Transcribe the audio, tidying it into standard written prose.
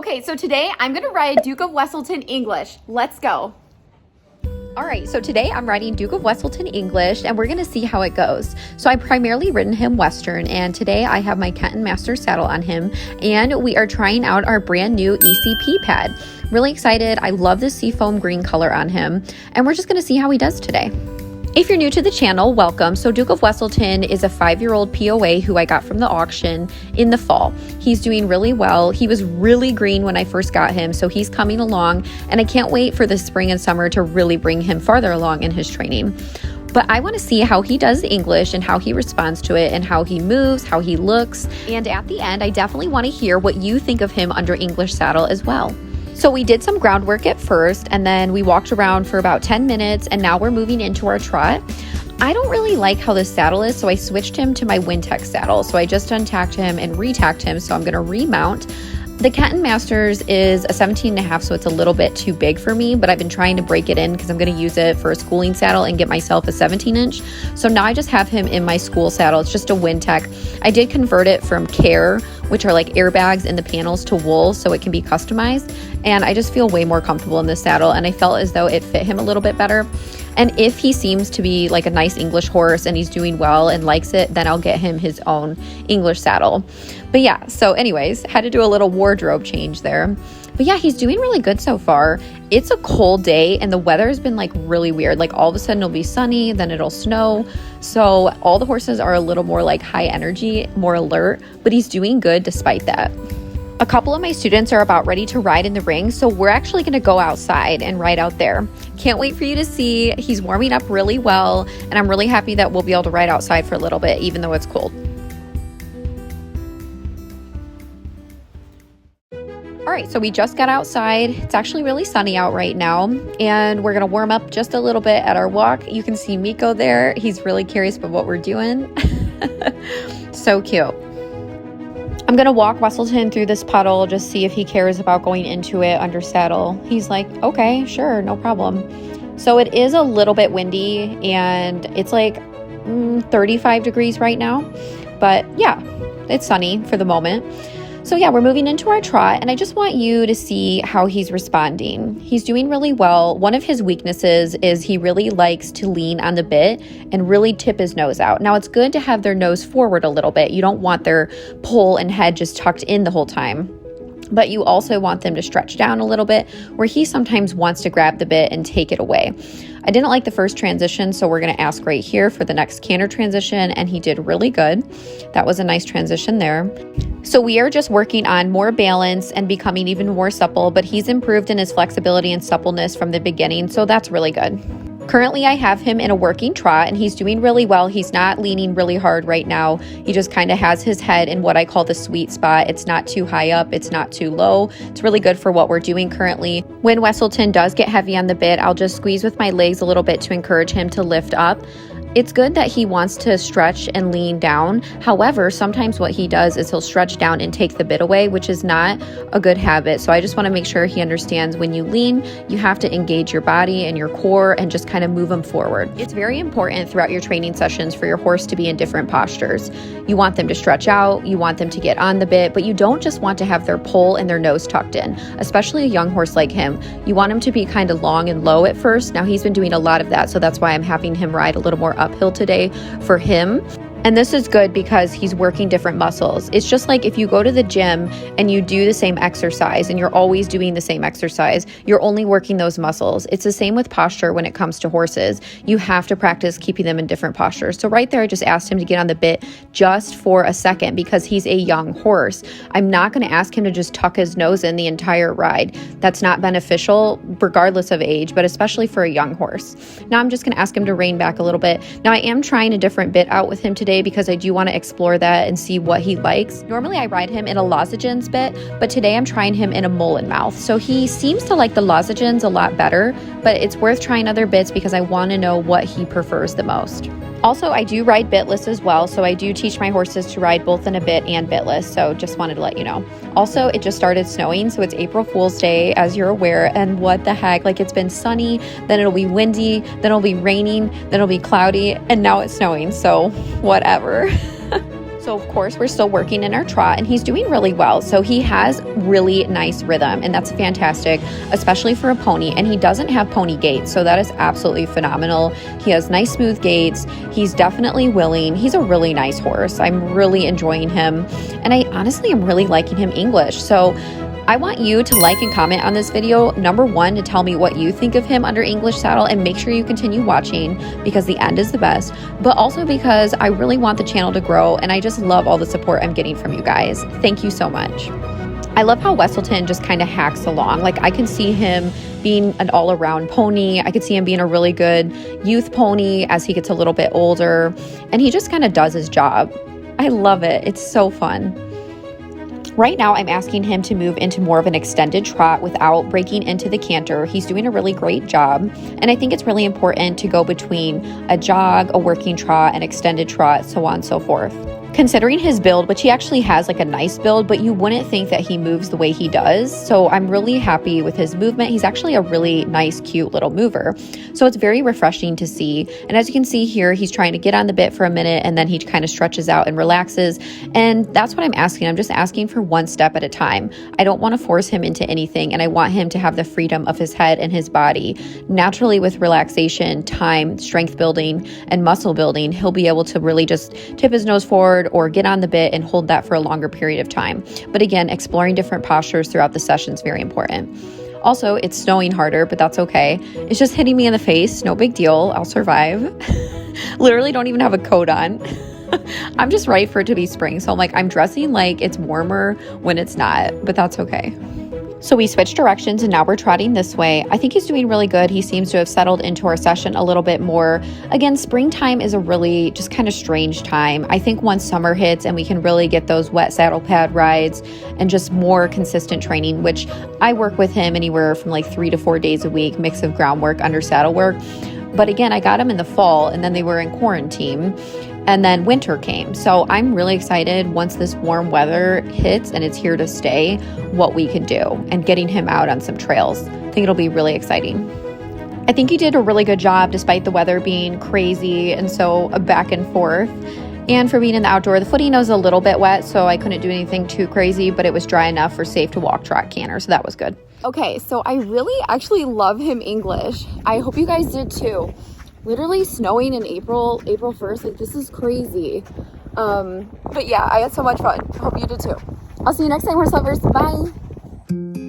Okay, so today I'm gonna ride Duke of Weselton English. Let's go. All right, so today I'm riding Duke of Weselton English and we're gonna see how it goes. So I've primarily ridden him Western and today I have my Kenton Master saddle on him and we are trying out our brand new ECP pad. Really excited. I love the seafoam green color on him and we're just gonna see how he does today. If you're new to the channel, welcome. So Duke of Weselton is a 5-year-old POA who I got from the auction in the fall. He's doing really well. He was really green when I first got him, so he's coming along, and I can't wait for the spring and summer to really bring him farther along in his training. But I want to see how he does English and how he responds to it and how he moves, how he looks. And at the end, I definitely want to hear what you think of him under English saddle as well. So we did some groundwork at first and then we walked around for about 10 minutes and now we're moving into our trot. I don't really like how this saddle is, so I switched him to my Wintech saddle. So I just untacked him and retacked him, so I'm going to remount. The Kenton Masters is a 17.5, so it's a little bit too big for me, but I've been trying to break it in because I'm going to use it for a schooling saddle and get myself a 17-inch. So now I just have him in my school saddle. It's just a Wintech. I did convert it from Care, which are like airbags in the panels, to wool so it can be customized. And I just feel way more comfortable in this saddle and I felt as though it fit him a little bit better. And if he seems to be like a nice English horse and he's doing well and likes it, then I'll get him his own English saddle. But yeah, so anyways, had to do a little wardrobe change there. But yeah, he's doing really good so far. It's a cold day and the weather has been like really weird. Like all of a sudden it'll be sunny, then it'll snow. So all the horses are a little more like high energy, more alert, but he's doing good despite that. A couple of my students are about ready to ride in the ring, so we're actually going to go outside and ride out there. Can't wait for you to see. He's warming up really well, and I'm really happy that we'll be able to ride outside for a little bit, even though it's cold. All right, so we just got outside. It's actually really sunny out right now, and we're going to warm up just a little bit at our walk. You can see Miko there. He's really curious about what we're doing. So cute. I'm going to walk Weselton through this puddle, just see if he cares about going into it under saddle. He's like, okay, sure, no problem. So it is a little bit windy and it's like 35 degrees right now, but yeah, it's sunny for the moment. So yeah, we're moving into our trot and I just want you to see how he's responding. He's doing really well. One of his weaknesses is he really likes to lean on the bit and really tip his nose out. Now it's good to have their nose forward a little bit. You don't want their poll and head just tucked in the whole time. But you also want them to stretch down a little bit where he sometimes wants to grab the bit and take it away. I didn't like the first transition, so we're going to ask right here for the next canter transition, and he did really good. That was a nice transition there. So we are just working on more balance and becoming even more supple, but he's improved in his flexibility and suppleness from the beginning, so that's really good. Currently, I have him in a working trot and he's doing really well. He's not leaning really hard right now. He just kind of has his head in what I call the sweet spot. It's not too high up. It's not too low. It's really good for what we're doing currently. When Weselton does get heavy on the bit, I'll just squeeze with my legs a little bit to encourage him to lift up. It's good that he wants to stretch and lean down. However, sometimes what he does is he'll stretch down and take the bit away, which is not a good habit. So I just want to make sure he understands when you lean, you have to engage your body and your core and just kind of move him forward. It's very important throughout your training sessions for your horse to be in different postures. You want them to stretch out, you want them to get on the bit, but you don't just want to have their poll and their nose tucked in, especially a young horse like him. You want him to be kind of long and low at first. Now he's been doing a lot of that, so that's why I'm having him ride a little more uphill today for him. And this is good because he's working different muscles. It's just like if you go to the gym and you do the same exercise and you're always doing the same exercise, you're only working those muscles. It's the same with posture when it comes to horses. You have to practice keeping them in different postures. So right there, I just asked him to get on the bit just for a second because he's a young horse. I'm not going to ask him to just tuck his nose in the entire ride. That's not beneficial regardless of age, but especially for a young horse. Now I'm just going to ask him to rein back a little bit. Now I am trying a different bit out with him today because I do want to explore that and see what he likes. Normally I ride him in a Lozengens bit, but today I'm trying him in a Mullen mouth. So he seems to like the Lozengens a lot better, but it's worth trying other bits because I want to know what he prefers the most. Also, I do ride bitless as well, so I do teach my horses to ride both in a bit and bitless, so just wanted to let you know. Also, it just started snowing, so it's April Fool's Day, as you're aware, and what the heck, like it's been sunny, then it'll be windy, then it'll be raining, then it'll be cloudy, and now it's snowing, so whatever. So of course we're still working in our trot and he's doing really well. So he has really nice rhythm and that's fantastic, especially for a pony. And he doesn't have pony gait, so that is absolutely phenomenal. He has nice smooth gaits. He's definitely willing. He's a really nice horse. I'm really enjoying him. And I honestly am really liking him English. So I want you to like and comment on this video. Number one, to tell me what you think of him under English saddle, and make sure you continue watching because the end is the best, but also because I really want the channel to grow and I just love all the support I'm getting from you guys. Thank you so much. I love how Weselton just kind of hacks along. Like I can see him being an all-around pony. I could see him being a really good youth pony as he gets a little bit older, and he just kind of does his job. I love it. It's so fun. Right now, I'm asking him to move into more of an extended trot without breaking into the canter. He's doing a really great job. And I think it's really important to go between a jog, a working trot, an extended trot, so on and so forth. Considering his build, which he actually has like a nice build, but you wouldn't think that he moves the way he does. So I'm really happy with his movement. He's actually a really nice, cute little mover. So it's very refreshing to see. And as you can see here, he's trying to get on the bit for a minute and then he kind of stretches out and relaxes. And that's what I'm asking. I'm just asking for one step at a time. I don't want to force him into anything, and I want him to have the freedom of his head and his body. Naturally, with relaxation, time, strength building, and muscle building, he'll be able to really just tip his nose forward or get on the bit and hold that for a longer period of time. But again, exploring different postures throughout the session is very important. Also, it's snowing harder, but that's okay. It's just hitting me in the face. No big deal. I'll survive. Literally don't even have a coat on. I'm just ready for it to be spring. So I'm dressing like it's warmer when it's not, but that's okay. So we switched directions and now we're trotting this way. I think he's doing really good. He seems to have settled into our session a little bit more. Again, springtime is a really just kind of strange time. I think once summer hits and we can really get those wet saddle pad rides and just more consistent training, which I work with him anywhere from 3 to 4 days a week, mix of groundwork, under saddle work. But again, I got him in the fall and then they were in quarantine. And then winter came. So I'm really excited once this warm weather hits and it's here to stay, what we can do and getting him out on some trails. I think it'll be really exciting. I think he did a really good job despite the weather being crazy and so back and forth. And for being in the outdoor, the footing was a little bit wet, so I couldn't do anything too crazy, but it was dry enough for safe to walk, trot, canter, so that was good. Okay, so I really actually love him English. I hope you guys did too. Literally snowing in April 1st, this is crazy. But yeah, I had so much fun. Hope you did too. I'll see you next time, horse lovers. Bye.